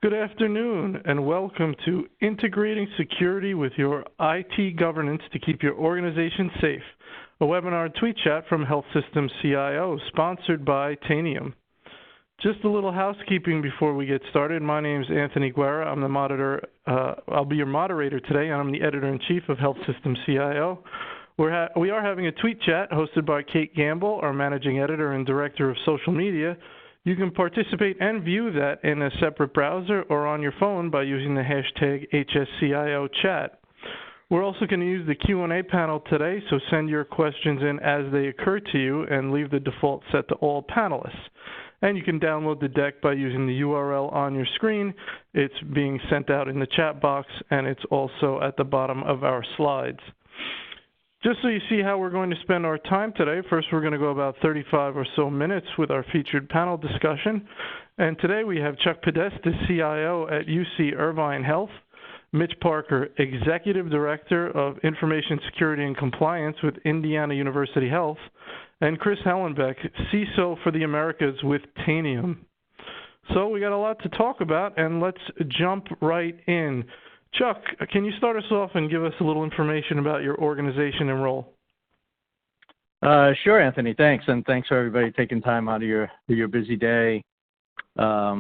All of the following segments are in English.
Good afternoon, and welcome to Integrating Security with Your IT Governance to Keep Your Organization Safe, a webinar and tweet chat from Health Systems CIO, sponsored by Tanium. Just a little housekeeping before we get started. My name is Anthony Guerra. I'm the monitor. I'll be your moderator today, and I'm the editor-in-chief of Health Systems CIO. We are having a tweet chat hosted by Kate Gamble, our managing editor and director of social media. You can participate and view that in a separate browser or on your phone by using the hashtag HSCIOchat. We're also going to use the Q&A panel today, so send your questions in as they occur to you and leave the default set to all panelists. And you can download the deck by using the URL on your screen. It's being sent out in the chat box, and it's also at the bottom of our slides. Just so you see how we're going to spend our time today, first we're going to go about 35 or so minutes with our featured panel discussion. And today we have Chuck Podesta, CIO at UC Irvine Health, Mitch Parker, Executive Director of Information Security and Compliance with Indiana University Health, and Chris Hellenbeck, CISO for the Americas with Tanium. So we got a lot to talk about, and let's jump right in. Chuck, can you start us off and give us a little information about your organization and role? Sure, Anthony. Thanks, and thanks for everybody taking time out of your busy day. I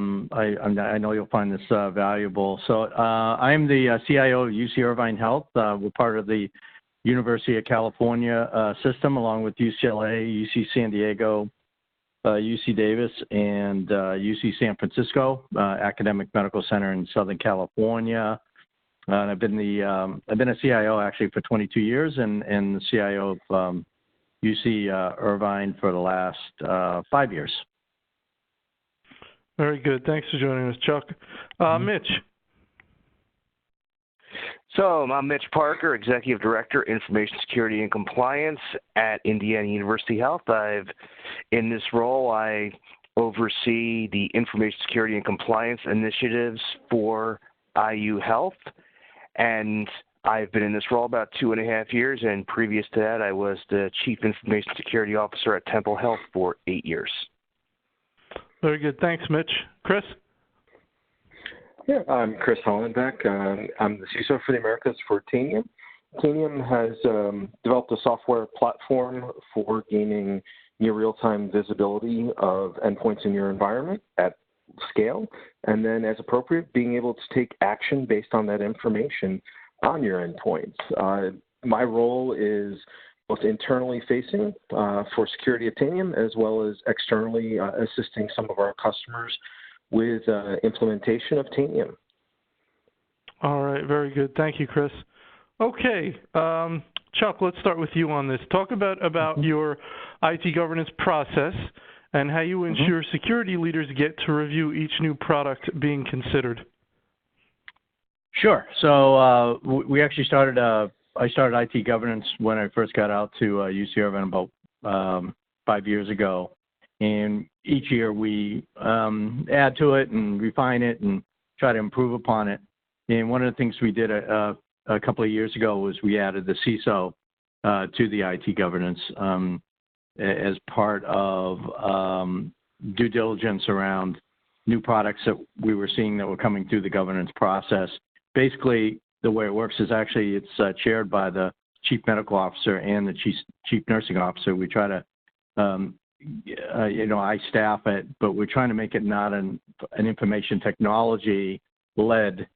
know you'll find this valuable. So I am the CIO of UC Irvine Health. We're part of the University of California system, along with UCLA, UC San Diego, UC Davis, and UC San Francisco Academic Medical Center in Southern California. And I've been a CIO actually for 22 years, and the CIO of UC Irvine for the last 5 years. Very good. Thanks for joining us, Chuck. Mitch. So I'm Mitch Parker, Executive Director, Information Security and Compliance at Indiana University Health. In this role, I oversee the information security and compliance initiatives for IU Health. And I've been in this role about 2.5 years, and previous to that, I was the Chief Information Security Officer at Temple Health for 8 years. Very good. Thanks, Mitch. Chris? Yeah, I'm Chris Hollenbeck. I'm the CISO for the Americas for Tanium. Tanium has developed a software platform for gaining near real-time visibility of endpoints in your environment at scale, and then as appropriate, being able to take action based on that information on your endpoints. My role is both internally facing for security at Tanium, as well as externally assisting some of our customers with implementation of Tanium. All right, very good. Thank you, Chris. Okay, Chuck, let's start with you on this. Talk about your IT governance process and how you ensure security leaders get to review each new product being considered. Sure. So we actually started, I started IT governance when I first got out to UC Irvine about 5 years ago. And each year we add to it and refine it and try to improve upon it. And one of the things we did a couple of years ago was we added the CISO to the IT governance as part of due diligence around new products that we were seeing that were coming through the governance process. Basically, the way it works is actually it's chaired by the Chief Medical Officer and the Chief Nursing Officer. We try to, I staff it, but we're trying to make it not an information technology-led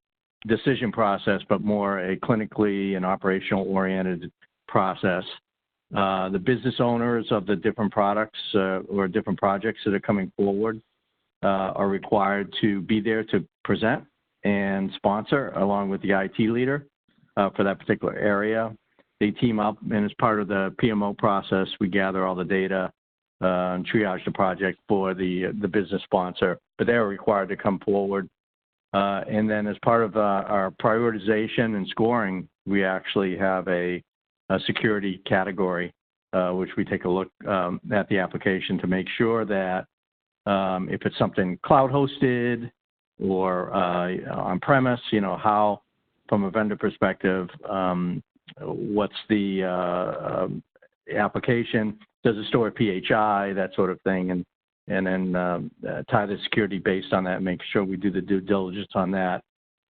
decision process, but more a clinically and operational-oriented process. The business owners of the different products or different projects that are coming forward are required to be there to present and sponsor along with the IT leader for that particular area. They team up, and as part of the PMO process, we gather all the data and triage the project for the business sponsor, but they're required to come forward. And then as part of our prioritization and scoring, we actually have a security category, which we take a look at the application to make sure that if it's something cloud hosted or on-premise, how, from a vendor perspective, what's the application, does it store PHI, that sort of thing. And and then tie the security based on that, make sure we do the due diligence on that,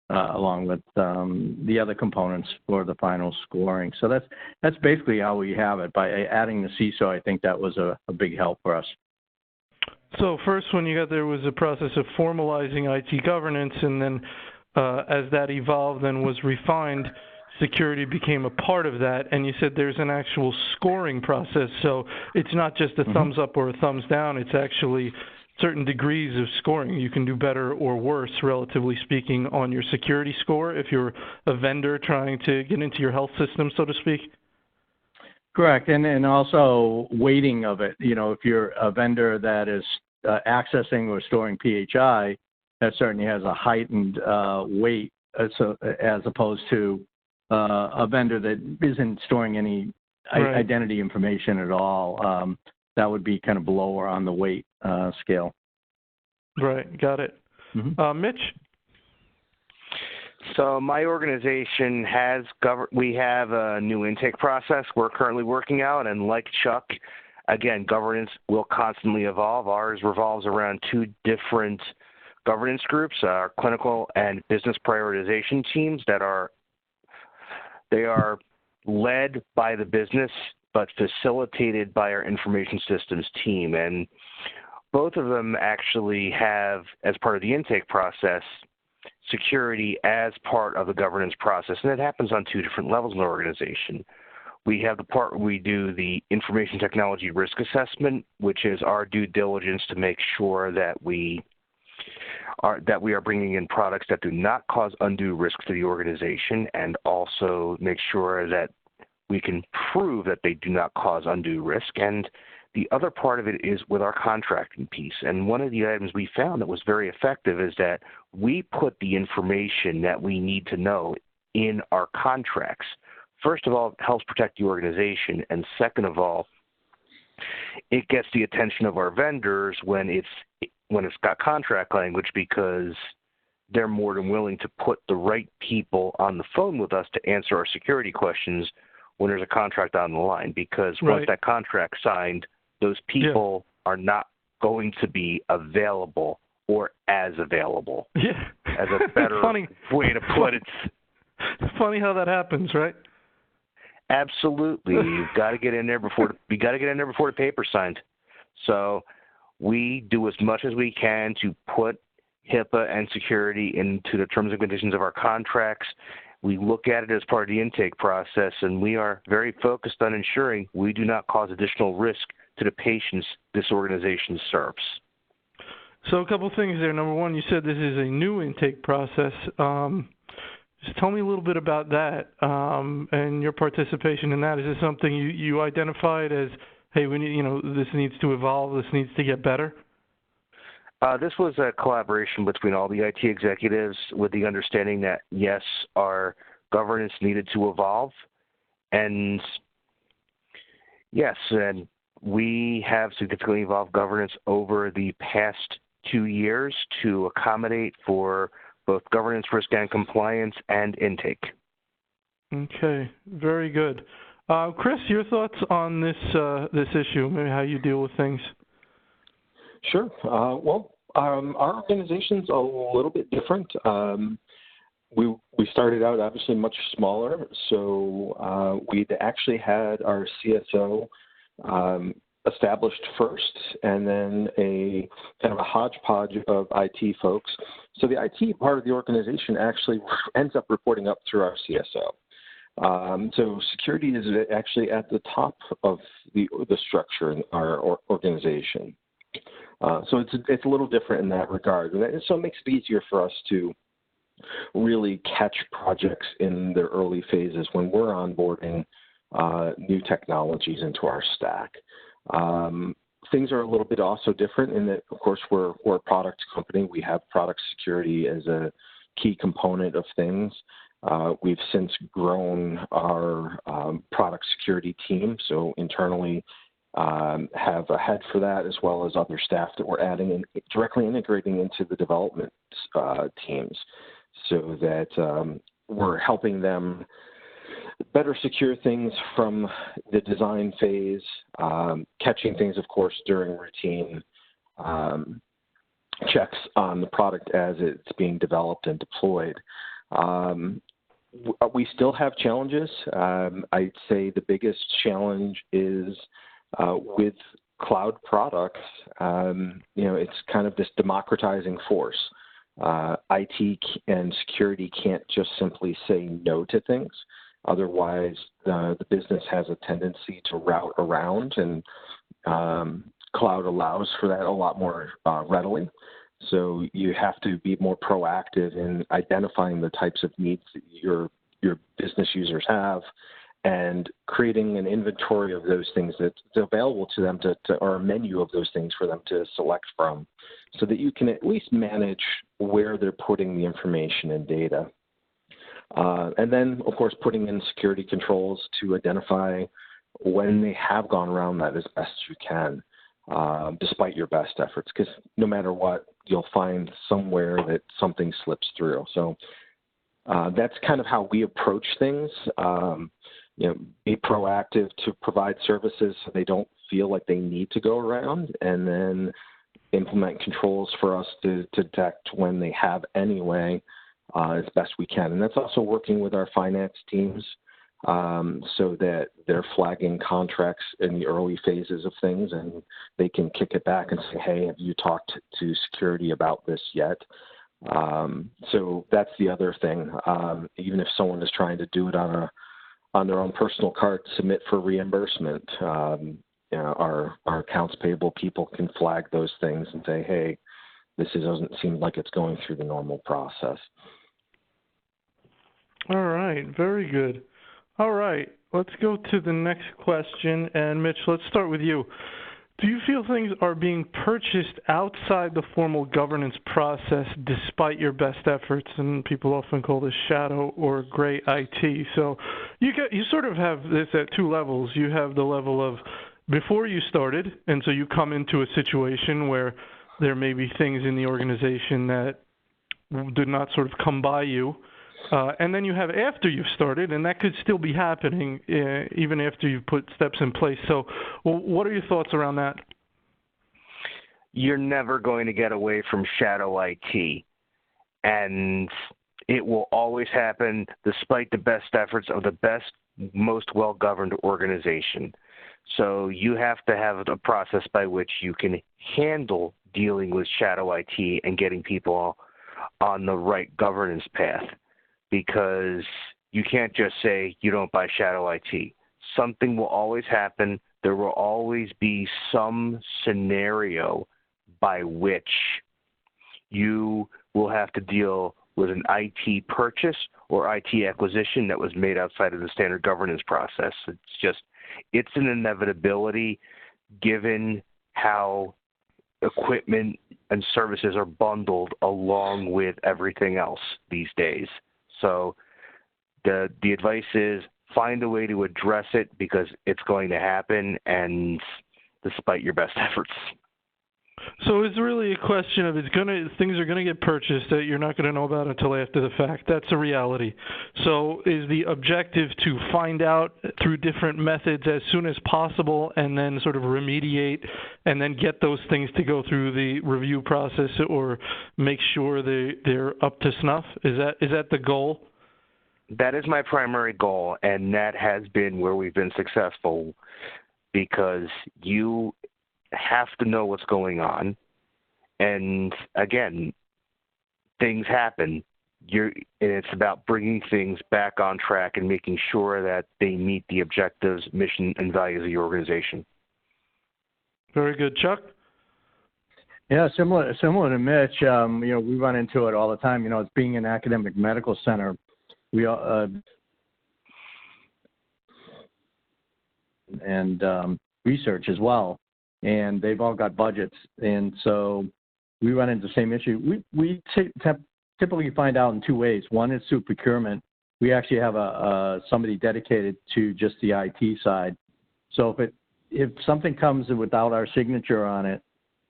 along with the other components for the final scoring. So that's basically how we have it. By adding the CISO, I think that was a big help for us. So first, when you got there, was a process of formalizing IT governance, and then as that evolved and was refined, security became a part of that. And you said there's an actual scoring process. So it's not just a thumbs up or a thumbs down. It's actually certain degrees of scoring. You can do better or worse, relatively speaking, on your security score if you're a vendor trying to get into your health system, so to speak. Correct, and also weighting of it. You know, if you're a vendor that is accessing or storing PHI, that certainly has a heightened weight as opposed to a vendor that isn't storing any identity information at all. That would be kind of lower on the weight scale. Right, got it. Mitch? So my organization we have a new intake process we're currently working out, and like Chuck, again, governance will constantly evolve. Ours revolves around two different governance groups, our clinical and business prioritization teams they are led by the business but facilitated by our information systems team. And both of them actually have, as part of the intake process, security as part of the governance process, and it happens on two different levels in the organization. We have the part where we do the information technology risk assessment, which is our due diligence to make sure that we are bringing in products that do not cause undue risk to the organization, and also make sure that we can prove that they do not cause undue risk. And the other part of it is with our contracting piece. And one of the items we found that was very effective is that we put the information that we need to know in our contracts. First of all, it helps protect the organization. And second of all, it gets the attention of our vendors when it's got contract language, because they're more than willing to put the right people on the phone with us to answer our security questions when there's a contract on the line. Because once that contract's signed, those people are not going to be available or as available. Yeah. As a better way to put it. Funny how that happens, right? Absolutely. You've got to get in there before the paper's signed. So we do as much as we can to put HIPAA and security into the terms and conditions of our contracts. We look at it as part of the intake process, and we are very focused on ensuring we do not cause additional risk to the patients this organization serves. So a couple of things there. Number one, you said this is a new intake process. Just tell me a little bit about that and your participation in that. Is this something you identified as, hey, we need, this needs to evolve, this needs to get better? This was a collaboration between all the IT executives with the understanding that, yes, our governance needed to evolve. And yes, and we have significantly evolved governance over the past 2 years to accommodate for both governance, risk, and compliance and intake. Okay, very good. Chris, your thoughts on this issue, maybe how you deal with things? Sure. Our organization's a little bit different. We started out obviously much smaller, so we'd actually had our CSO established first, and then a kind of a hodgepodge of IT folks. So the IT part of the organization actually ends up reporting up through our CSO. So security is actually at the top of the structure in our organization. So it's a little different in that regard. And so it makes it easier for us to really catch projects in their early phases when we're onboarding new technologies into our stack. Things are a little bit also different in that, of course, we're a product company. We have product security as a key component of things. We've since grown our product security team, so internally have a head for that, as well as other staff that we're adding and directly integrating into the development teams, so that we're helping them better secure things from the design phase, catching things, of course, during routine checks on the product as it's being developed and deployed. We still have challenges. I'd say the biggest challenge is with cloud products. It's kind of this democratizing force. IT and security can't just simply say no to things. Otherwise, the business has a tendency to route around, and cloud allows for that a lot more readily. So you have to be more proactive in identifying the types of needs that your business users have, and creating an inventory of those things that's available to them or a menu of those things for them to select from, so that you can at least manage where they're putting the information and data. And then, of course, putting in security controls to identify when they have gone around that as best you can, despite your best efforts, because no matter what, you'll find somewhere that something slips through. So that's kind of how we approach things. Be proactive to provide services so they don't feel like they need to go around, and then implement controls for us to detect when they have anyway, as best we can. And that's also working with our finance teams so that they're flagging contracts in the early phases of things, and they can kick it back and say, hey, have you talked to security about this yet? So that's the other thing. Even if someone is trying to do it on their own personal card, submit for reimbursement, our accounts payable people can flag those things and say, hey, this doesn't seem like it's going through the normal process. All right, very good. All right, let's go to the next question. And Mitch, let's start with you. Do you feel things are being purchased outside the formal governance process despite your best efforts? And people often call this shadow or gray IT. So you sort of have this at two levels. You have the level of before you started, and so you come into a situation where there may be things in the organization that did not sort of come by you. And then you have after you've started, and that could still be happening even after you've put steps in place. So what are your thoughts around that? You're never going to get away from shadow IT, and it will always happen despite the best efforts of the best, most well-governed organization. So you have to have a process by which you can handle dealing with shadow IT and getting people on the right governance path, because you can't just say you don't buy shadow IT. Something will always happen. There will always be some scenario by which you will have to deal with an IT purchase or IT acquisition that was made outside of the standard governance process. It's an inevitability given how equipment and services are bundled along with everything else these days. So the advice is find a way to address it, because it's going to happen, and despite your best efforts. So it's really a question of things are going to get purchased that you're not going to know about until after the fact. That's a reality. So is the objective to find out through different methods as soon as possible, and then sort of remediate, and then get those things to go through the review process or make sure they're up to snuff? Is that the goal? That is my primary goal, and that has been where we've been successful, because you have to know what's going on. And again, things happen. And it's about bringing things back on track and making sure that they meet the objectives, mission, and values of your organization. Very good. Chuck? Yeah, similar to Mitch, we run into it all the time. It's being an academic medical center. We and research as well, and they've all got budgets, and so we run into the same issue. We typically find out in two ways. One is through procurement. We actually have somebody dedicated to just the IT side. So if something comes without our signature on it,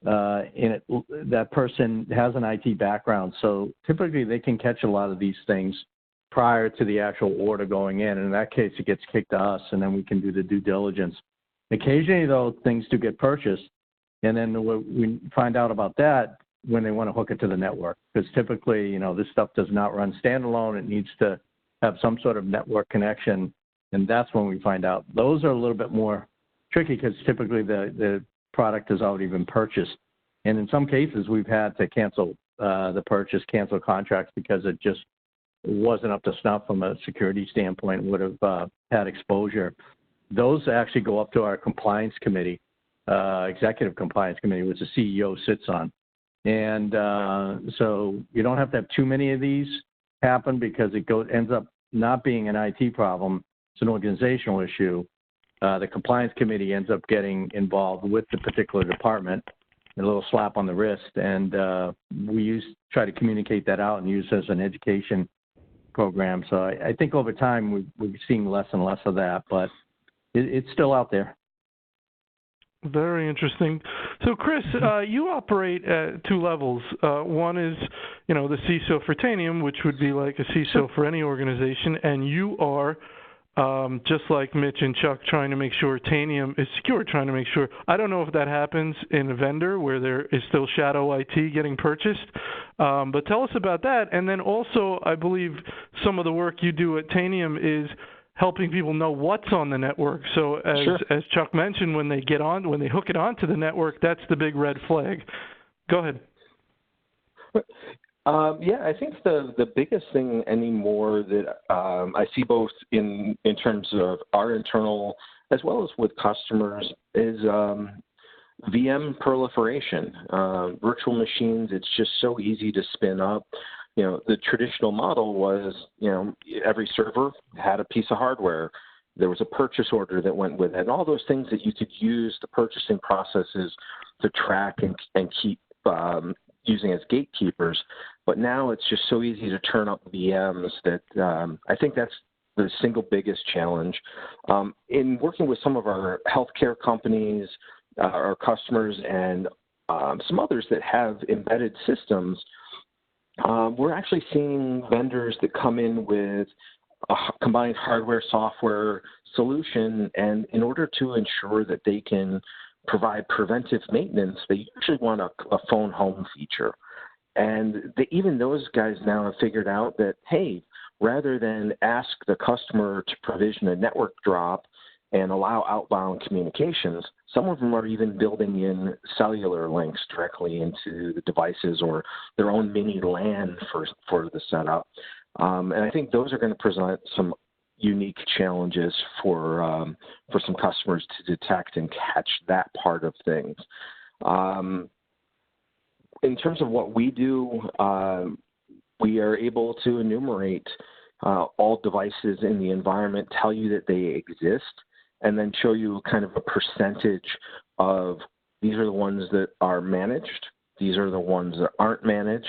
that person has an IT background, so typically they can catch a lot of these things prior to the actual order going in. And in that case, it gets kicked to us, and then we can do the due diligence. Occasionally, though, things do get purchased, And then we find out about that when they want to hook it to the network, because typically, this stuff does not run standalone. It needs to have some sort of network connection, and that's when we find out. Those are a little bit more tricky because typically the product has already been purchased. And in some cases, we've had to cancel the purchase, cancel contracts because it just wasn't up to snuff from a security standpoint, would have had exposure. Those actually go up to our compliance committee, executive compliance committee, which the CEO sits on. And so you don't have to have too many of these happen because it ends up not being an IT problem. It's an organizational issue. The compliance committee ends up getting involved with the particular department, a little slap on the wrist, and we try to communicate that out and use it as an education program. So I think over time we're seeing less and less of that, but it's still out there. Very interesting. So, Chris, you operate at two levels. One is, the CISO for Tanium, which would be like a CISO for any organization, and you are, just like Mitch and Chuck, trying to make sure Tanium is secure, trying to make sure. I don't know if that happens in a vendor where there is still shadow IT getting purchased, but tell us about that. And then also, I believe some of the work you do at Tanium is helping people know what's on the network. So as Chuck mentioned, when they hook it onto the network, that's the big red flag. Go ahead. I think the biggest thing anymore that I see both in terms of our internal as well as with customers is VM proliferation. Virtual machines, it's just so easy to spin up. The traditional model was, every server had a piece of hardware. There was a purchase order that went with it, and all those things that you could use the purchasing processes to track and keep using as gatekeepers. But now it's just so easy to turn up VMs that I think that's the single biggest challenge. In working with some of our healthcare companies, our customers, and some others that have embedded systems, we're actually seeing vendors that come in with a combined hardware-software solution, and in order to ensure that they can provide preventive maintenance, they usually want a phone home feature. And even those guys now have figured out that, hey, rather than ask the customer to provision a network drop and allow outbound communications, some of them are even building in cellular links directly into the devices or their own mini LAN for the setup. And I think those are going to present some unique challenges for some customers to detect and catch that part of things. In terms of what we do, we are able to enumerate all devices in the environment, tell you that they exist, and then show you kind of a percentage of these are the ones that are managed, these are the ones that aren't managed,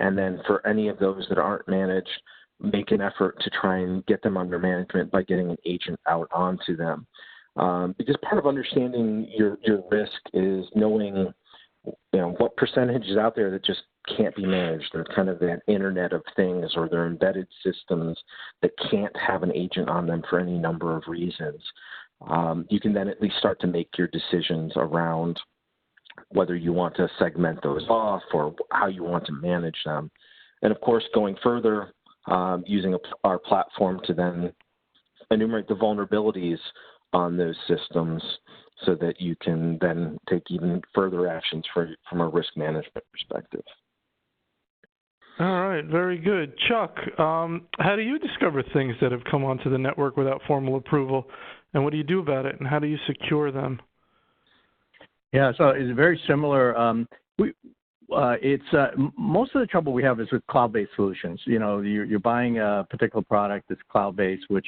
and then for any of those that aren't managed, make an effort to try and get them under management by getting an agent out onto them. Because part of understanding your risk is knowing what percentage is out there that just can't be managed. They're kind of that Internet of Things, or they're embedded systems that can't have an agent on them for any number of reasons. You can then at least start to make your decisions around whether you want to segment those off or how you want to manage them. And of course, going further, using our platform to then enumerate the vulnerabilities on those systems so that you can then take even further actions from a risk management perspective. All right, very good. Chuck, how do you discover things that have come onto the network without formal approval, and what do you do about it, and how do you secure them? Yeah, so it's very similar. Most of the trouble we have is with cloud-based solutions. You're buying a particular product that's cloud-based, which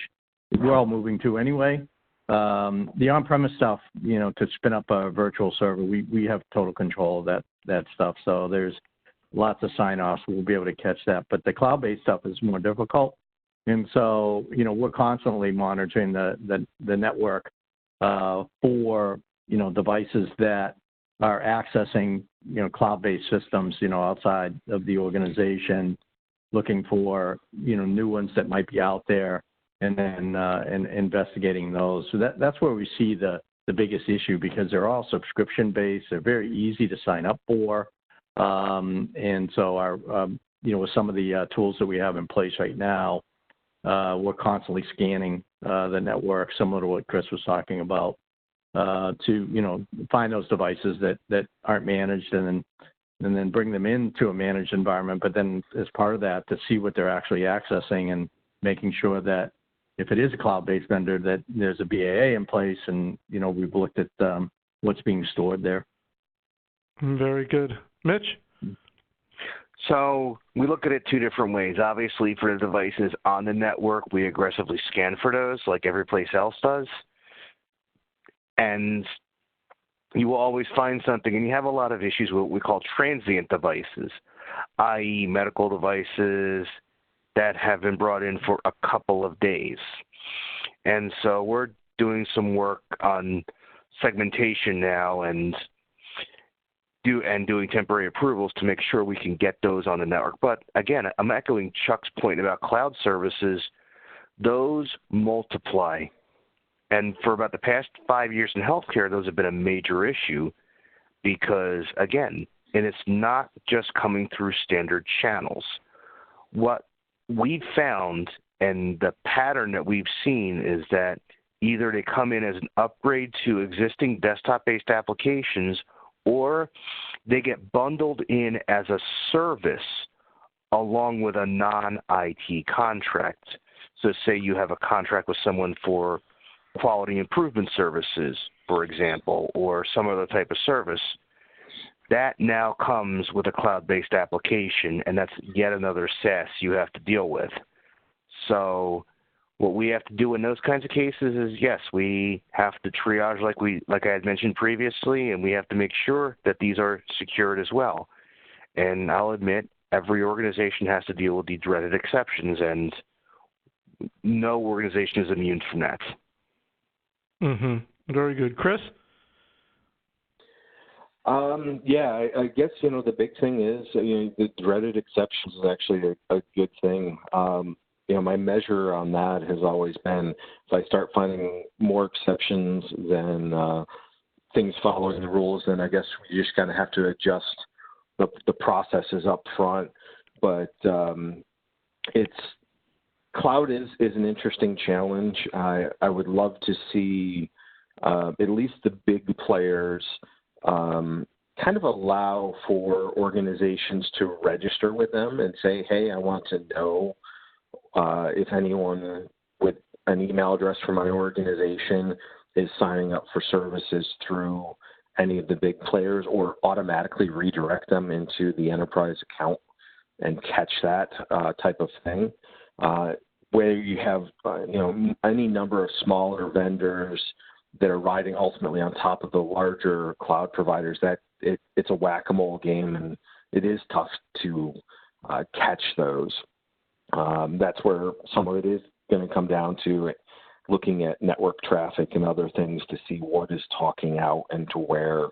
we're all moving to anyway. The on-premise stuff, to spin up a virtual server, we have total control of that stuff. So there's lots of sign-offs. We'll be able to catch that. But the cloud-based stuff is more difficult. And so, we're constantly monitoring the network for, devices that are accessing, cloud-based systems, outside of the organization, looking for, new ones that might be out there, and then investigating those. So that's where we see the the biggest issue because they're all subscription-based. They're very easy to sign up for. And so our, with some of the tools that we have in place right now, we're constantly scanning the network, similar to what Chris was talking about, to, find those devices that aren't managed and then bring them into a managed environment. But then as part of that, to see what they're actually accessing and making sure that if it is a cloud-based vendor, that there's a BAA in place and, we've looked at what's being stored there. Very good. Mitch? So we look at it two different ways. Obviously, for the devices on the network, we aggressively scan for those like every place else does. And you will always find something, and you have a lot of issues with what we call transient devices, i.e. medical devices that have been brought in for a couple of days. And so we're doing some work on segmentation now and doing temporary approvals to make sure we can get those on the network. But again, I'm echoing Chuck's point about cloud services. Those multiply. And for about the past 5 years in healthcare, those have been a major issue because, again, and it's not just coming through standard channels. What we've found and the pattern that we've seen is that either they come in as an upgrade to existing desktop-based applications or they get bundled in as a service along with a non-IT contract. So say you have a contract with someone for quality improvement services, for example, or some other type of service. That now comes with a cloud-based application, and that's yet another SaaS you have to deal with. So what we have to do in those kinds of cases is, yes, we have to triage like I had mentioned previously, and we have to make sure that these are secured as well. And I'll admit, every organization has to deal with the dreaded exceptions, and no organization is immune from that. Mm-hmm. Very good. Chris? I guess, the big thing is, the dreaded exceptions is actually a good thing. My measure on that has always been if I start finding more exceptions than things following the rules, then I guess we just kind of have to adjust the processes up front. But cloud is an interesting challenge. I would love to see at least the big players kind of allow for organizations to register with them and say, hey, I want to know if anyone with an email address for my organization is signing up for services through any of the big players, or automatically redirect them into the enterprise account and catch that type of thing. Where you have any number of smaller vendors that are riding ultimately on top of the larger cloud providers, that it's a whack-a-mole game, and it is tough to catch those. That's where some of it is going to come down to looking at network traffic and other things to see what is talking out and to where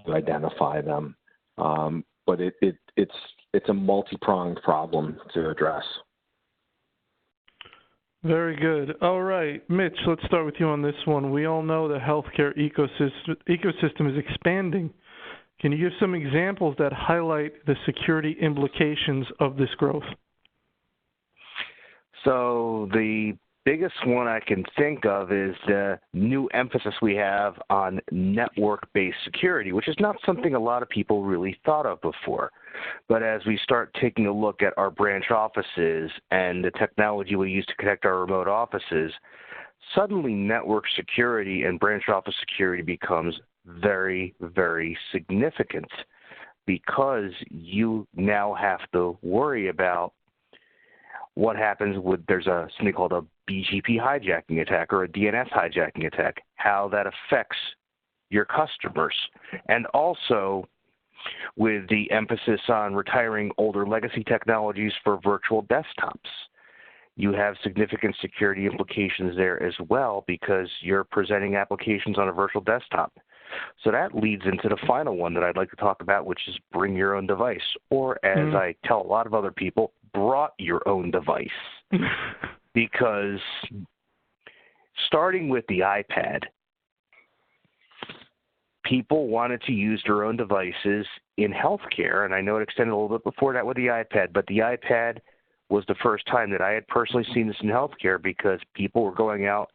you identify them. But it's a multi-pronged problem to address. Very good. All right, Mitch, let's start with you on this one. We all know the healthcare ecosystem is expanding. Can you give some examples that highlight the security implications of this growth? So the biggest one I can think of is the new emphasis we have on network-based security, which is not something a lot of people really thought of before. But as we start taking a look at our branch offices and the technology we use to connect our remote offices, suddenly network security and branch office security becomes very, very significant, because you now have to worry about what happens there's something called a BGP hijacking attack or a DNS hijacking attack, how that affects your customers. And also with the emphasis on retiring older legacy technologies for virtual desktops, you have significant security implications there as well, because you're presenting applications on a virtual desktop. So that leads into the final one that I'd like to talk about, which is bring your own device, or as I tell a lot of other people, brought your own device. Because starting with the iPad, people wanted to use their own devices in healthcare, and I know it extended a little bit before that with the iPad, but the iPad was the first time that I had personally seen this in healthcare because people were going out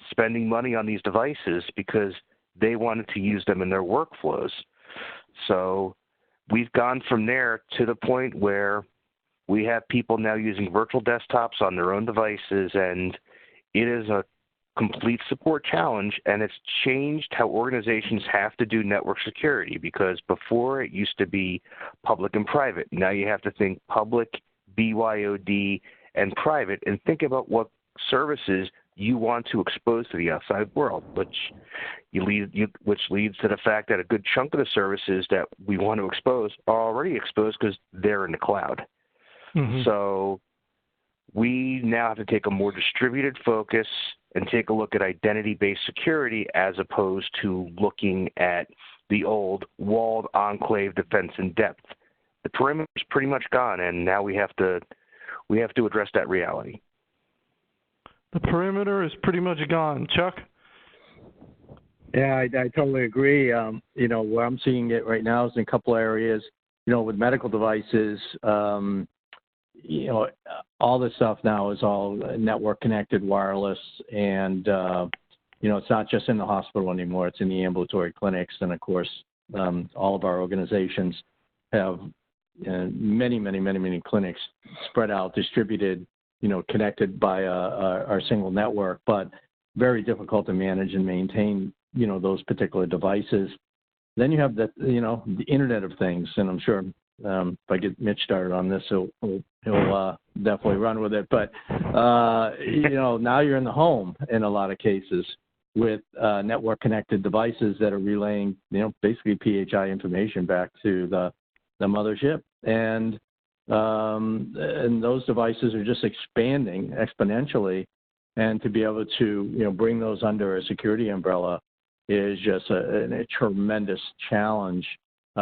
spending money on these devices because they wanted to use them in their workflows. So we've gone from there to the point where we have people now using virtual desktops on their own devices, and it is a complete support challenge, and it's changed how organizations have to do network security, because before it used to be public and private. Now you have to think public, BYOD, and private, and think about what services you want to expose to the outside world, which leads to the fact that a good chunk of the services that we want to expose are already exposed because they're in the cloud. Mm-hmm. So we now have to take a more distributed focus and take a look at identity-based security as opposed to looking at the old walled enclave defense in depth. The perimeter is pretty much gone, and now we have to address that reality. The perimeter is pretty much gone. Chuck? Yeah, I totally agree. Where I'm seeing it right now is in a couple areas. With medical devices, all this stuff now is all network connected, wireless, and it's not just in the hospital anymore. It's in the ambulatory clinics, and of course, all of our organizations have many clinics spread out, distributed, connected by our single network, but very difficult to manage and maintain, those particular devices. Then you have the Internet of Things, and I'm sure if I get Mitch started on this, he'll definitely run with it. But now you're in the home in a lot of cases with network connected devices that are relaying, basically PHI information back to the mothership, and those devices are just expanding exponentially, and to be able to bring those under a security umbrella is just a tremendous challenge,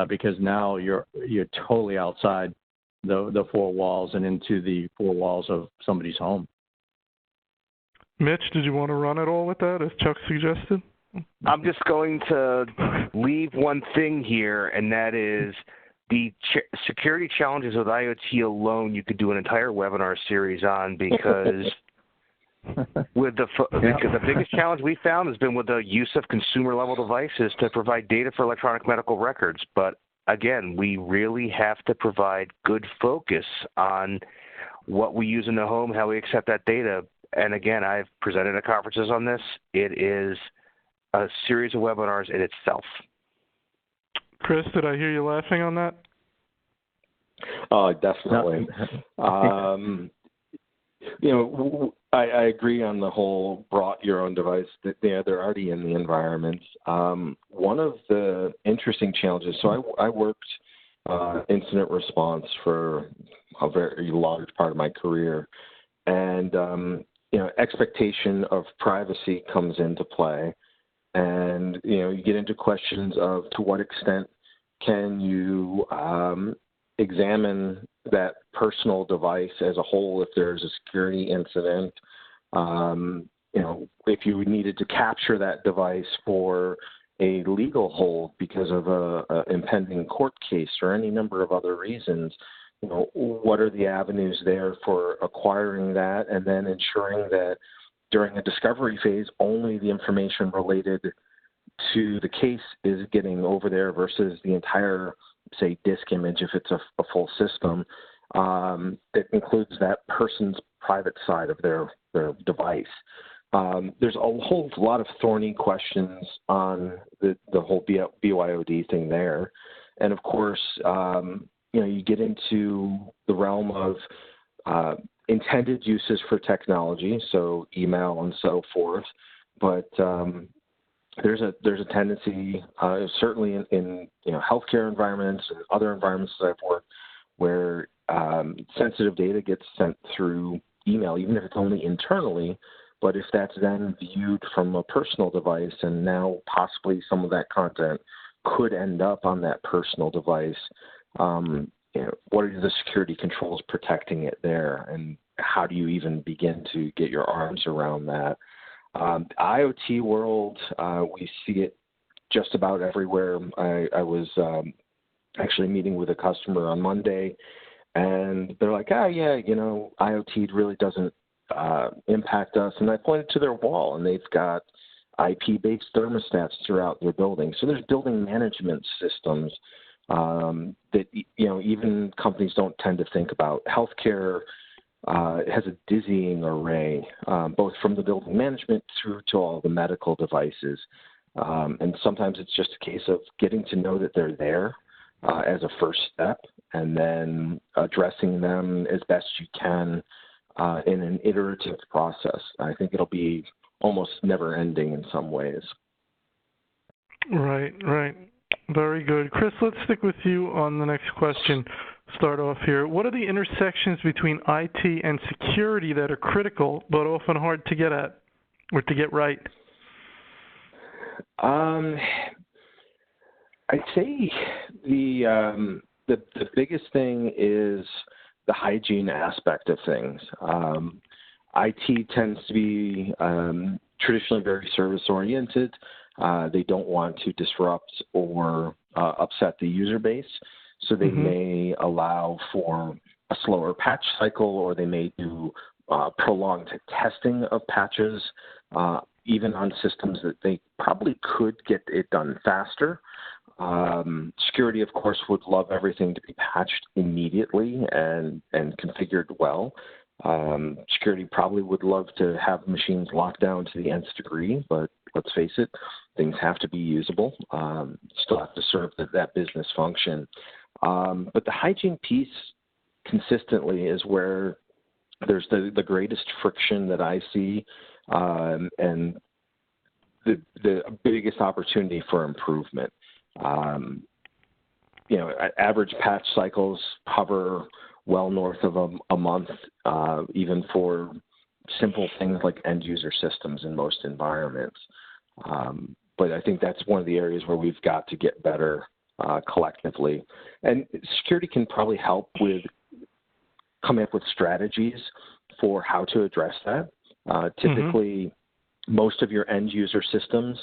because now you're totally outside the four walls and into the four walls of somebody's home. Mitch, did you want to run it all with that, as Chuck suggested? I'm just going to leave one thing here, and that is the security challenges with IoT alone. You could do an entire webinar series on, because because the biggest challenge we found has been with the use of consumer-level devices to provide data for electronic medical records. But again, we really have to provide good focus on what we use in the home, how we accept that data. And again, I've presented at conferences on this. It is a series of webinars in itself. Chris, did I hear you laughing on that? Oh, definitely. I agree on the whole brought your own device. They're already in the environment. One of the interesting challenges, so I worked incident response for a very large part of my career, and expectation of privacy comes into play, and you get into questions of to what extent can you examine that personal device as a whole if there's a security incident. If you needed to capture that device for a legal hold because of a impending court case or any number of other reasons, what are the avenues there for acquiring that, and then ensuring that during a discovery phase, only the information related to the case is getting over there versus the entire, say, disk image if it's a full system. It includes that person's private side of their device. There's a whole lot of thorny questions on the whole BYOD thing there. And of course, you get into the realm of intended uses for technology, so email and so forth. But there's a tendency, certainly in healthcare environments and other environments that I've worked, where sensitive data gets sent through email, even if it's only internally. But if that's then viewed from a personal device, and now possibly some of that content could end up on that personal device, what are the security controls protecting it there, and how do you even begin to get your arms around that? IoT world, we see it just about everywhere. I was actually meeting with a customer on Monday, and they're like, yeah, IoT really doesn't impact us. And I pointed to their wall, and they've got IP-based thermostats throughout their building. So there's building management systems that, even companies don't tend to think about. Healthcare has a dizzying array, both from the building management through to all the medical devices. And sometimes it's just a case of getting to know that they're there as a first step, and then addressing them as best you can in an iterative process. I think it'll be almost never ending in some ways. Right. Very good. Chris, let's stick with you on the next question. Start off here. What are the intersections between IT and security that are critical but often hard to get at or to get right? I'd say the biggest thing is the hygiene aspect of things. IT tends to be traditionally very service-oriented. They don't want to disrupt or upset the user base, so they may allow for a slower patch cycle, or they may do prolonged testing of patches, even on systems that they probably could get it done faster. Security, of course, would love everything to be patched immediately and configured well. Security probably would love to have machines locked down to the nth degree, but let's face it, things have to be usable. Still have to serve that business function. But the hygiene piece consistently is where there's the greatest friction that I see, and the biggest opportunity for improvement. Average patch cycles hover well north of a month, even for simple things like end user systems in most environments. But I think that's one of the areas where we've got to get better collectively. And security can probably help with coming up with strategies for how to address that. Typically, most of your end user systems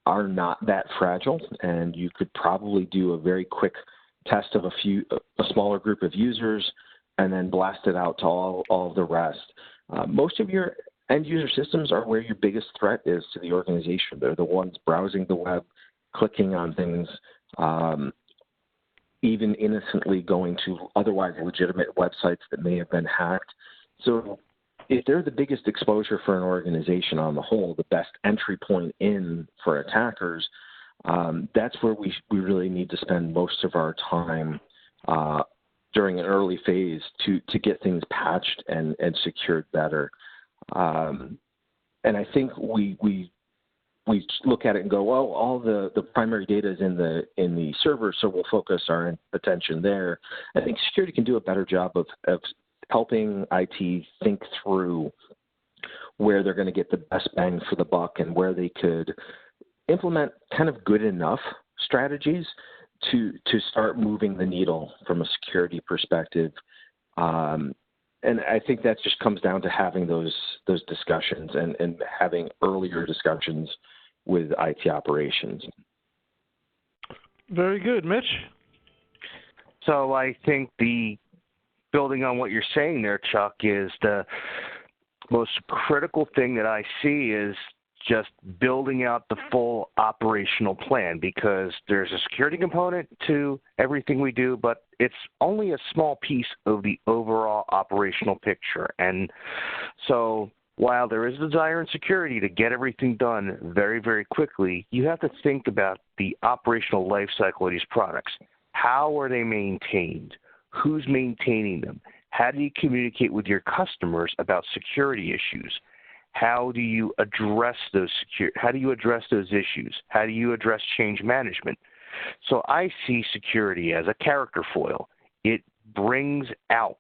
are not that fragile, and you could probably do a very quick test of a smaller group of users and then blast it out to all of the rest. Most of your end user systems are where your biggest threat is to the organization. They're the ones browsing the web, clicking on things, even innocently going to otherwise legitimate websites that may have been hacked. So if they're the biggest exposure for an organization on the whole, the best entry point in for attackers, that's where we really need to spend most of our time during an early phase to get things patched and secured better. And I think we look at it and go, well, all the primary data is in the server, so we'll focus our attention there. I think security can do a better job of helping IT think through where they're going to get the best bang for the buck and where they could implement kind of good enough strategies to start moving the needle from a security perspective. And I think that just comes down to having those discussions and having earlier discussions with IT operations. Very good. Mitch? So I think building on what you're saying there, Chuck, is the most critical thing that I see is just building out the full operational plan, because there's a security component to everything we do, but it's only a small piece of the overall operational picture. And so while there is a desire in security to get everything done very, very quickly, you have to think about the operational life cycle of these products. How are they maintained? Who's maintaining them? How do you communicate with your customers about security issues? How do you address those issues? How do you address change management? So I see security as a character foil. It brings out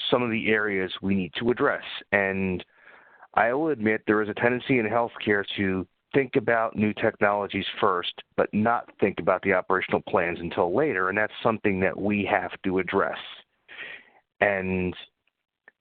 some of the areas we need to address. And I will admit there is a tendency in healthcare to think about new technologies first, but not think about the operational plans until later, and that's something that we have to address. And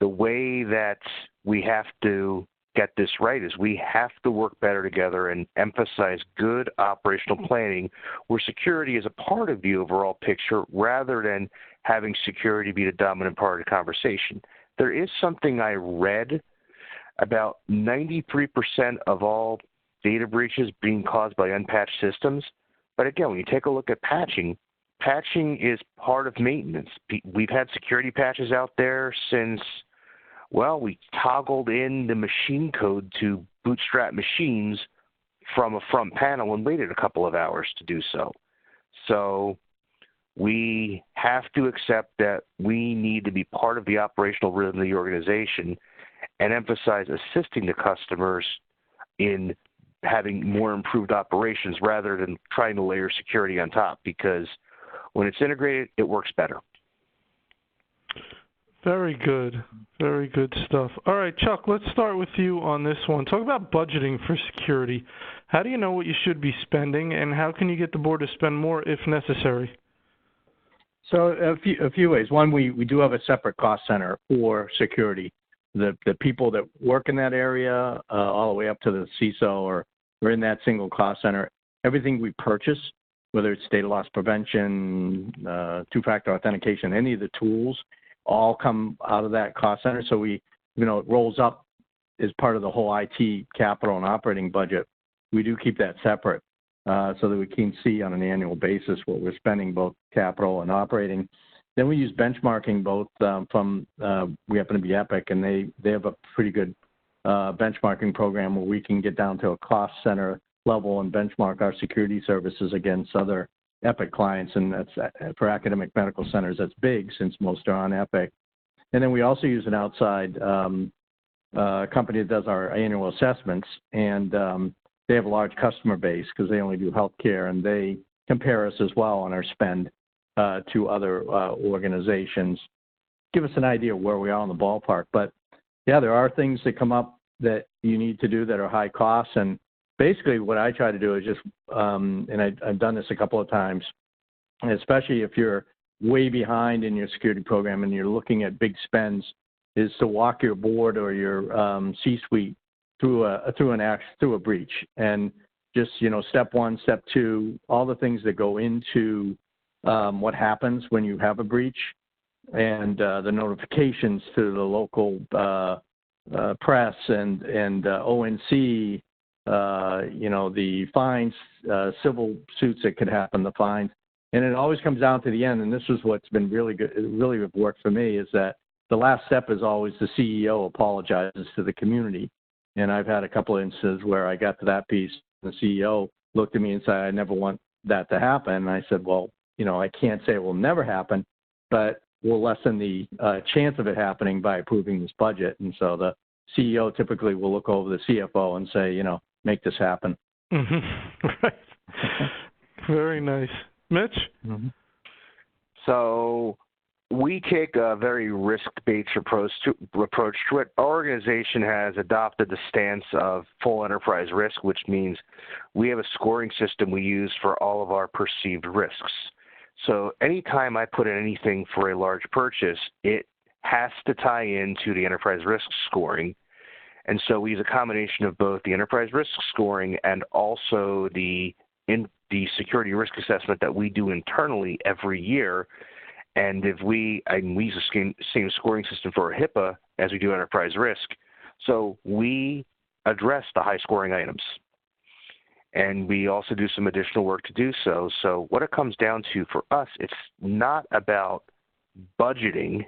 the way that we have to get this right is we have to work better together and emphasize good operational planning where security is a part of the overall picture rather than having security be the dominant part of the conversation. There is something I read about 93% of all data breaches being caused by unpatched systems. But again, when you take a look at patching is part of maintenance. We've had security patches out there since, well, we toggled in the machine code to bootstrap machines from a front panel and waited a couple of hours to do so. So we have to accept that we need to be part of the operational rhythm of the organization and emphasize assisting the customers in having more improved operations rather than trying to layer security on top, because when it's integrated, it works better. Very good. Very good stuff. All right, Chuck, let's start with you on this one. Talk about budgeting for security. How do you know what you should be spending, and how can you get the board to spend more if necessary? So a few ways. One, we do have a separate cost center for security. The people that work in that area, all the way up to the CISO, we're in that single cost center. Everything we purchase, whether it's data loss prevention, two-factor authentication, any of the tools, all come out of that cost center. So it rolls up as part of the whole IT capital and operating budget. We do keep that separate so that we can see on an annual basis what we're spending, both capital and operating. Then we use benchmarking both we happen to be Epic, and they have a pretty good benchmarking program where we can get down to a cost center level and benchmark our security services against other Epic clients, and that's for academic medical centers. That's big since most are on Epic. And then we also use an outside company that does our annual assessments, and they have a large customer base because they only do healthcare, and they compare us as well on our spend to other organizations. Give us an idea of where we are in the ballpark. But yeah, there are things that come up that you need to do that are high costs, and basically what I try to do is just, and I've done this a couple of times, especially if you're way behind in your security program and you're looking at big spends, is to walk your board or your C-suite through a breach, and just, step one, step two, all the things that go into what happens when you have a breach, and the notifications to the local press and ONC, the fines, civil suits that could happen, the fines. And it always comes down to the end, and this is what's been really good, really worked for me, is that the last step is always the CEO apologizes to the community. And I've had a couple of instances where I got to that piece, and the CEO looked at me and said, I never want that to happen. And I said, well, I can't say it will never happen, but we'll lessen the chance of it happening by approving this budget. And so the CEO typically will look over the CFO and say, make this happen. Mm-hmm. Right. Very nice. Mitch? Mm-hmm. So we take a very risk-based approach to it. Our organization has adopted the stance of full enterprise risk, which means we have a scoring system we use for all of our perceived risks. So anytime I put in anything for a large purchase, it has to tie into the enterprise risk scoring. And so we use a combination of both the enterprise risk scoring and also the security risk assessment that we do internally every year. And we use the same scoring system for HIPAA as we do enterprise risk. So we address the high scoring items. And we also do some additional work to do so. So what it comes down to for us, it's not about budgeting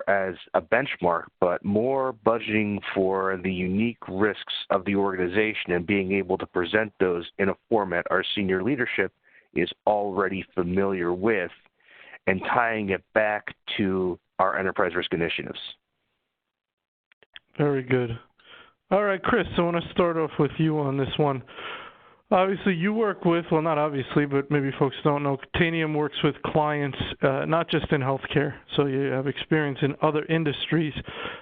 as a benchmark, but more budgeting for the unique risks of the organization and being able to present those in a format our senior leadership is already familiar with, and tying it back to our enterprise risk initiatives. Very good. All right, Chris, I want to start off with you on this one. Obviously, you work with, well, not obviously, but maybe folks don't know, Tanium works with clients not just in healthcare, so you have experience in other industries.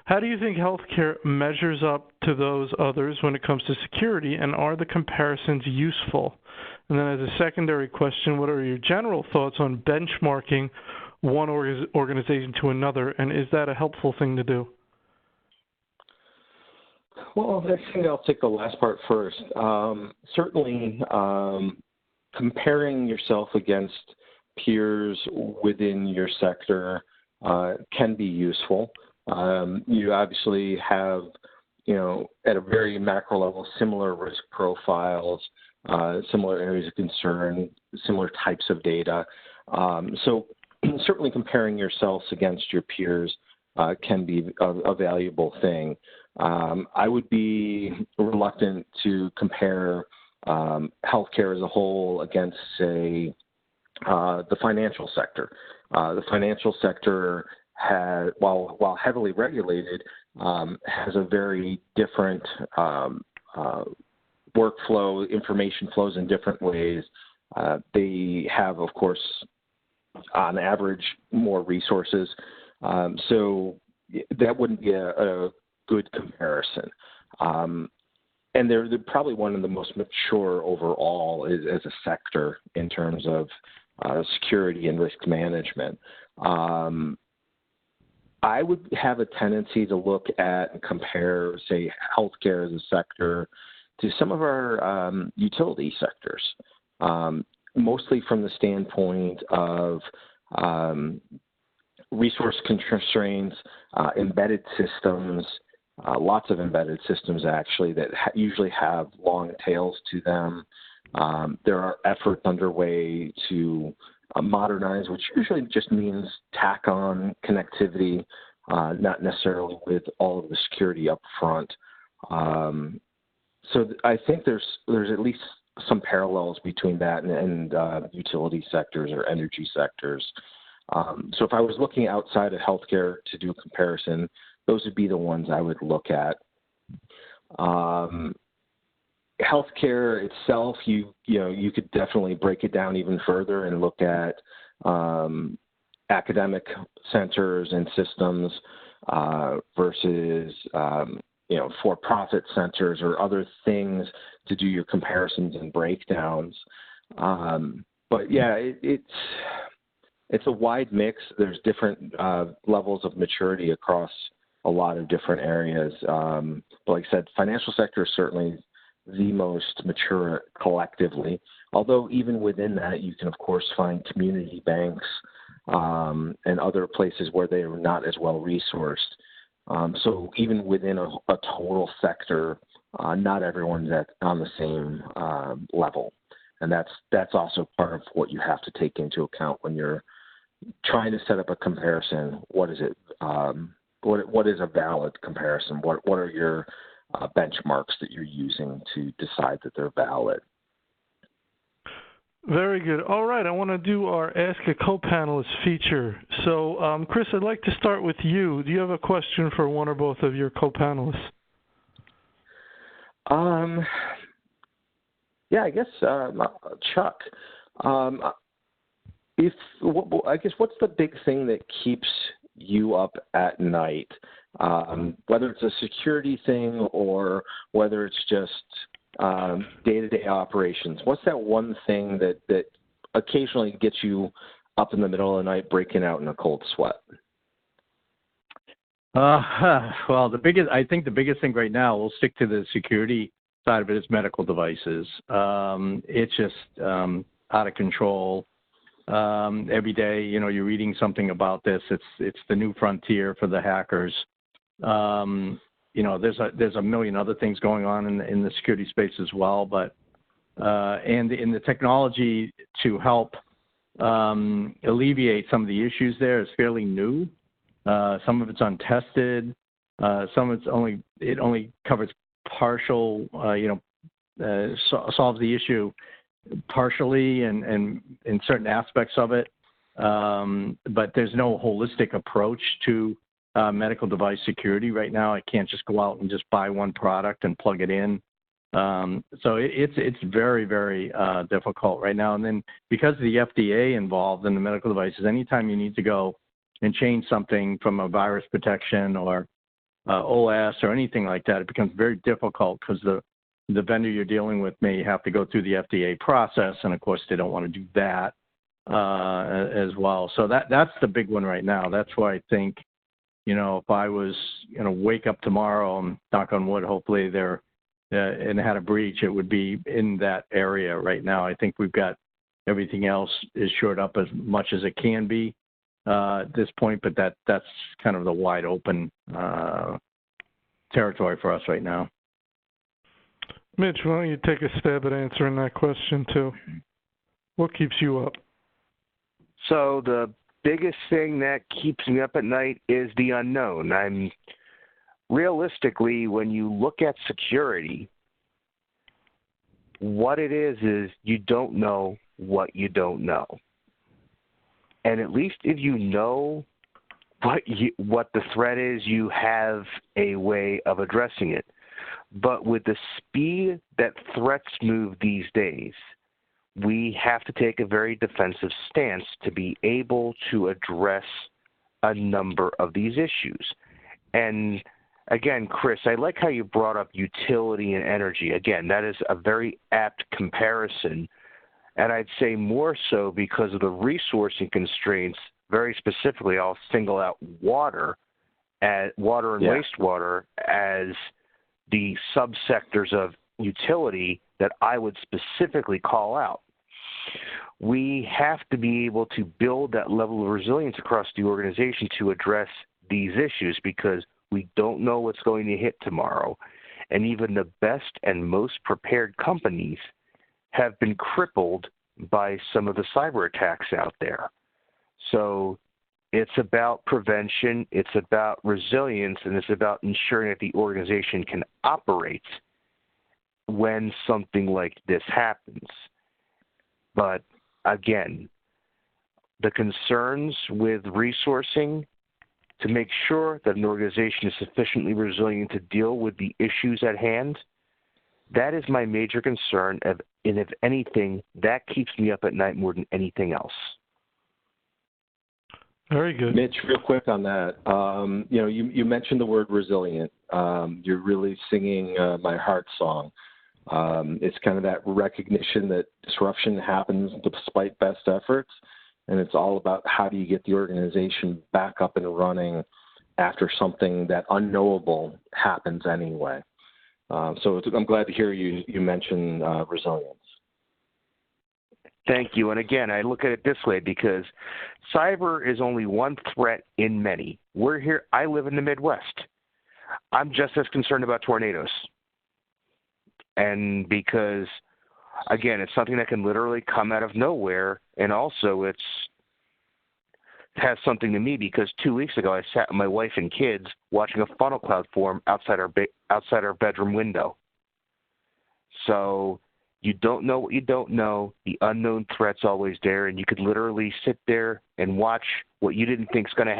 How do you think healthcare measures up to those others when it comes to security, and are the comparisons useful? And then as a secondary question, what are your general thoughts on benchmarking one organization to another, and is that a helpful thing to do? Well, I think I'll take the last part first. Certainly, comparing yourself against peers within your sector can be useful. You obviously have, at a very macro level, similar risk profiles, similar areas of concern, similar types of data. So certainly comparing yourselves against your peers can be a valuable thing. I would be reluctant to compare healthcare as a whole against, say, the financial sector. The financial sector while heavily regulated, has a very different workflow. Information flows in different ways. They have, of course, on average, more resources. So that wouldn't be a good comparison. And they're probably one of the most mature overall as a sector in terms of security and risk management. I would have a tendency to look at and compare, say, healthcare as a sector to some of our utility sectors, mostly from the standpoint of resource constraints, embedded systems, lots of embedded systems actually that usually have long tails to them. There are efforts underway to modernize, which usually just means tack on connectivity, not necessarily with all of the security up front. So I think there's at least some parallels between that and utility sectors or energy sectors. So if I was looking outside of healthcare to do a comparison, those would be the ones I would look at. Healthcare itself, you could definitely break it down even further and look at academic centers and systems versus for-profit centers or other things to do your comparisons and breakdowns. But yeah, it's a wide mix. There's different levels of maturity across a lot of different areas. But like I said, financial sector is certainly the most mature collectively, although even within that, you can, of course, find community banks and other places where they are not as well resourced. So even within a total sector, not everyone's on the same level. And that's also part of what you have to take into account when you're trying to set up a comparison. What is it? What is a valid comparison? What are your benchmarks that you're using to decide that they're valid? Very good. All right, I want to do our Ask a Co-Panelist feature. So, Chris, I'd like to start with you. Do you have a question for one or both of your co-panelists? Yeah, I guess, Chuck, I guess what's the big thing that keeps you up at night? Whether it's a security thing or whether it's just day-to-day operations, what's that one thing that occasionally gets you up in the middle of the night breaking out in a cold sweat? Well, I think the biggest thing right now, we'll stick to the security side of it, is medical devices. It's just out of control. Every day, you're reading something about this. It's the new frontier for the hackers. There's a million other things going on in the security space as well, but and in the technology to help alleviate some of the issues there is fairly new. Some of it's untested. Some of it only covers partial, solves the issue partially and in certain aspects of it. But there's no holistic approach to medical device security right now. I can't just go out and just buy one product and plug it in. So it's very, very difficult right now. And then because of the FDA involved in the medical devices, anytime you need to go and change something from a virus protection or OS or anything like that, it becomes very difficult because the vendor you're dealing with may have to go through the FDA process, and of course they don't want to do that as well. So that's the big one right now. That's why I think if I was going to wake up tomorrow and knock on wood, hopefully they're and had a breach, it would be in that area right now. I think we've got everything else is shored up as much as it can be at this point, but that's kind of the wide open territory for us right now. Mitch, why don't you take a stab at answering that question too? What keeps you up? So the biggest thing that keeps me up at night is the unknown. Realistically, when you look at security, what it is you don't know what you don't know. And at least if you know what the threat is, you have a way of addressing it. But with the speed that threats move these days, we have to take a very defensive stance to be able to address a number of these issues. And again, Chris, I like how you brought up utility and energy. Again, that is a very apt comparison. And I'd say more so because of the resourcing constraints. Very specifically, I'll single out water and wastewater as the subsectors of utility that I would specifically call out. We have to be able to build that level of resilience across the organization to address these issues because we don't know what's going to hit tomorrow. And even the best and most prepared companies have been crippled by some of the cyber attacks out there. So it's about prevention, it's about resilience, and it's about ensuring that the organization can operate when something like this happens. But again, the concerns with resourcing to make sure that an organization is sufficiently resilient to deal with the issues at hand, that is my major concern, and if anything, that keeps me up at night more than anything else. Very good. Mitch, real quick on that. You mentioned the word resilient. You're really singing my heart song. It's kind of that recognition that disruption happens despite best efforts, and it's all about how do you get the organization back up and running after something that unknowable happens anyway. So I'm glad to hear you mention resilience. Thank you. And again, I look at it this way because cyber is only one threat in many. We're here. I live in the Midwest. I'm just as concerned about tornadoes. And because, again, it's something that can literally come out of nowhere. And also it has something to me because 2 weeks ago I sat with my wife and kids watching a funnel cloud form outside our bedroom window. So you don't know what you don't know. The unknown threat's always there, and you could literally sit there and watch what you didn't think is going to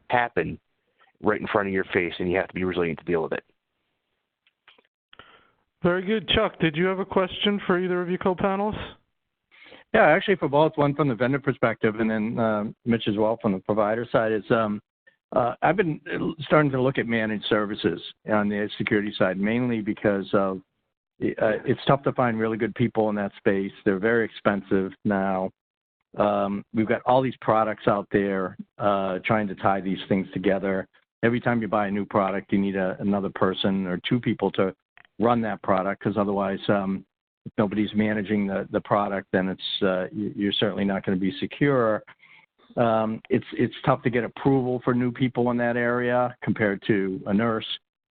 happen right in front of your face, and you have to be resilient to deal with it. Very good. Chuck, did you have a question for either of you co-panelists? Yeah, actually for both, one from the vendor perspective and then Mitch as well from the provider side is I've been starting to look at managed services on the security side, mainly because of it's tough to find really good people in that space. They're very expensive now. We've got all these products out there trying to tie these things together. Every time you buy a new product, you need another person or two people to run that product because otherwise if nobody's managing the product, then you're certainly not going to be secure. It's tough to get approval for new people in that area compared to a nurse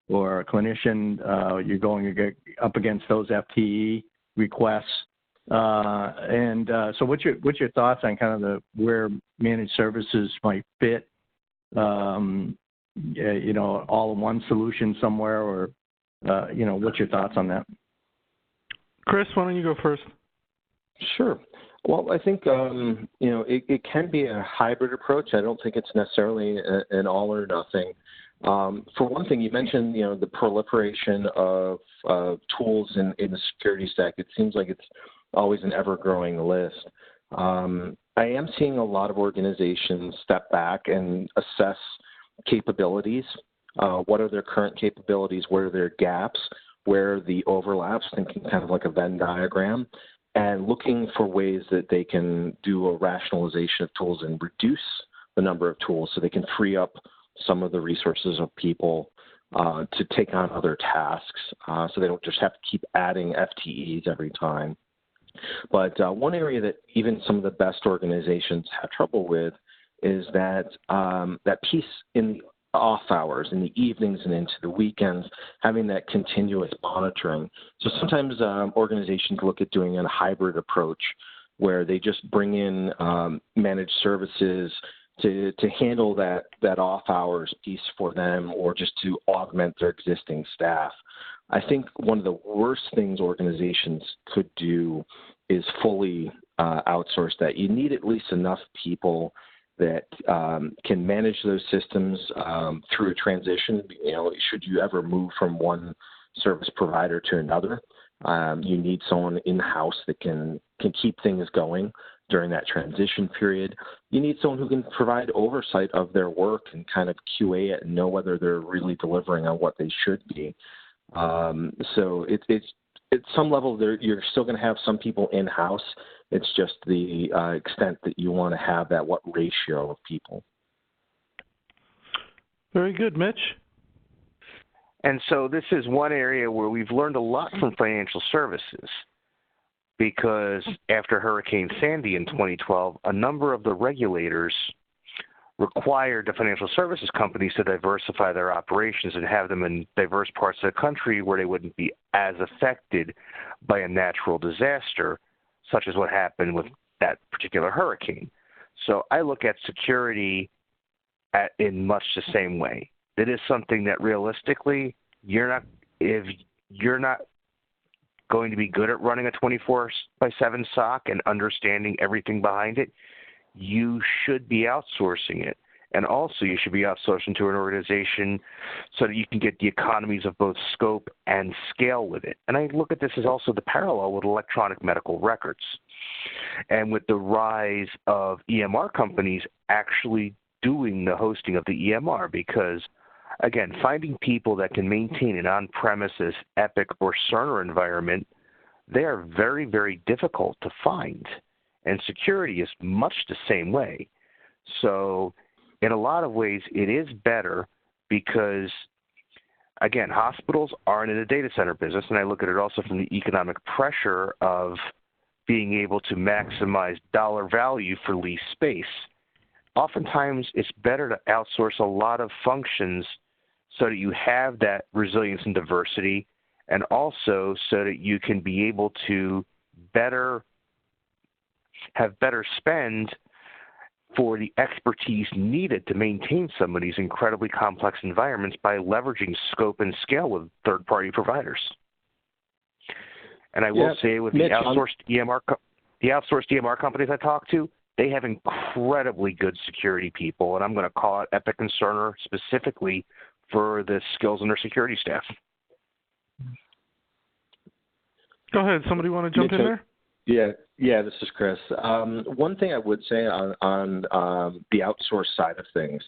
or a clinician. You're going up against those FTE requests. So what's your thoughts on kind of where managed services might fit? All in one solution somewhere, or what's your thoughts on that? Chris, why don't you go first? Sure. Well, I think it can be a hybrid approach. I don't think it's necessarily an all or nothing. For one thing, you mentioned the proliferation of tools in the security stack. It seems like it's always an ever-growing list. I am seeing a lot of organizations step back and assess capabilities. What are their current capabilities? Where are their gaps? Where are the overlaps? Thinking kind of like a Venn diagram, and looking for ways that they can do a rationalization of tools and reduce the number of tools so they can free up some of the resources of people to take on other tasks, so they don't just have to keep adding FTEs every time. But one area that even some of the best organizations have trouble with is that that piece in the off hours, in the evenings and into the weekends, having that continuous monitoring. So sometimes organizations look at doing a hybrid approach where they just bring in managed services to handle that off hours piece for them, or just to augment their existing staff. I think one of the worst things organizations could do is fully outsource that. You need at least enough people that can manage those systems through a transition. Should you ever move from one service provider to another, you need someone in-house that can keep things going during that transition period. You need someone who can provide oversight of their work and kind of QA it and know whether they're really delivering on what they should be. So it's at some level you're still going to have some people in-house. It's just the extent that you want to have that, what ratio of people. Very good, Mitch. And so this is one area where we've learned a lot from financial services, because after Hurricane Sandy in 2012, a number of the regulators required the financial services companies to diversify their operations and have them in diverse parts of the country where they wouldn't be as affected by a natural disaster, such as what happened with that particular hurricane. So I look at security in much the same way. It is something that realistically, if you're not going to be good at running a 24/7 SOC and understanding everything behind it, you should be outsourcing it. And also you should be outsourcing to an organization so that you can get the economies of both scope and scale with it. And I look at this as also the parallel with electronic medical records. And with the rise of EMR companies actually doing the hosting of the EMR, because, again, finding people that can maintain an on-premises Epic or Cerner environment, they are very, very difficult to find. And security is much the same way. So in a lot of ways, it is better because, again, hospitals aren't in the data center business, and I look at it also from the economic pressure of being able to maximize dollar value for lease space. Oftentimes, it's better to outsource a lot of functions so that you have that resilience and diversity, and also so that you can be able to have better spend for the expertise needed to maintain some of these incredibly complex environments by leveraging scope and scale with third-party providers. And I will say with the outsourced EMR companies I talk to, they have incredibly good security people, and I'm going to call out Epic and Cerner specifically for the skills in their security staff. Go ahead. Somebody want to jump in there? Yeah, this is Chris. One thing I would say on the outsource side of things,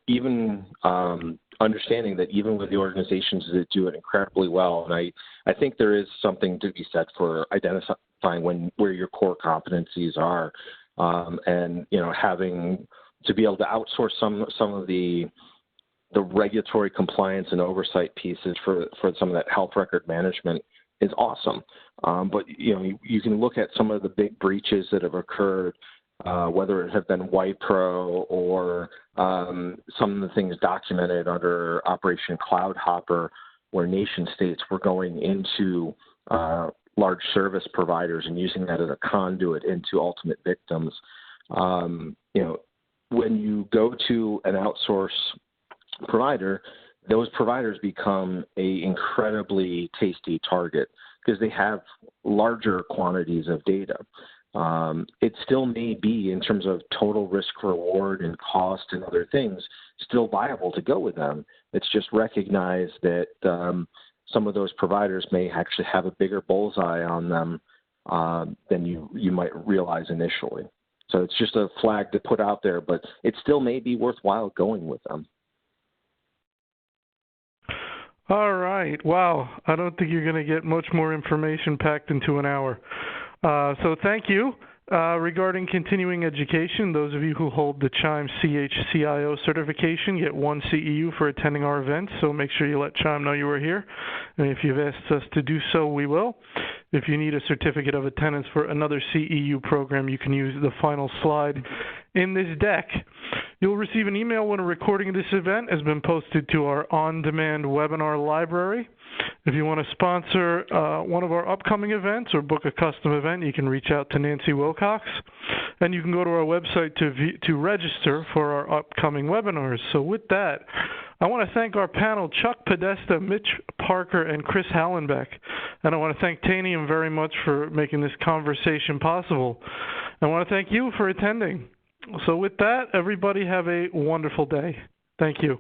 even understanding that even with the organizations that do it incredibly well, and I think there is something to be said for identifying where your core competencies are, and having to be able to outsource some of the regulatory compliance and oversight pieces for some of that health record management is awesome. But you can look at some of the big breaches that have occurred, whether it have been Wipro or some of the things documented under Operation Cloudhopper, where nation states were going into large service providers and using that as a conduit into ultimate victims. When you go to an outsource provider, those providers become a incredibly tasty target because they have larger quantities of data. It still may be, in terms of total risk reward and cost and other things, still viable to go with them. It's just recognize that some of those providers may actually have a bigger bullseye on them than you might realize initially. So it's just a flag to put out there, but it still may be worthwhile going with them. All right. Wow. I don't think you're going to get much more information packed into an hour. So thank you. Regarding continuing education, those of you who hold the Chime CHCIO certification get 1 CEU for attending our events, so make sure you let Chime know you are here. And if you've asked us to do so, we will. If you need a certificate of attendance for another CEU program, you can use the final slide in this deck. You'll receive an email when a recording of this event has been posted to our on-demand webinar library. If you want to sponsor one of our upcoming events or book a custom event, you can reach out to Nancy Wilcox. And you can go to our website to register for our upcoming webinars. So with that, I want to thank our panel, Chuck Podesta, Mitch Parker, and Chris Hallenbeck. And I want to thank Tanium very much for making this conversation possible. I want to thank you for attending. So with that, everybody have a wonderful day. Thank you.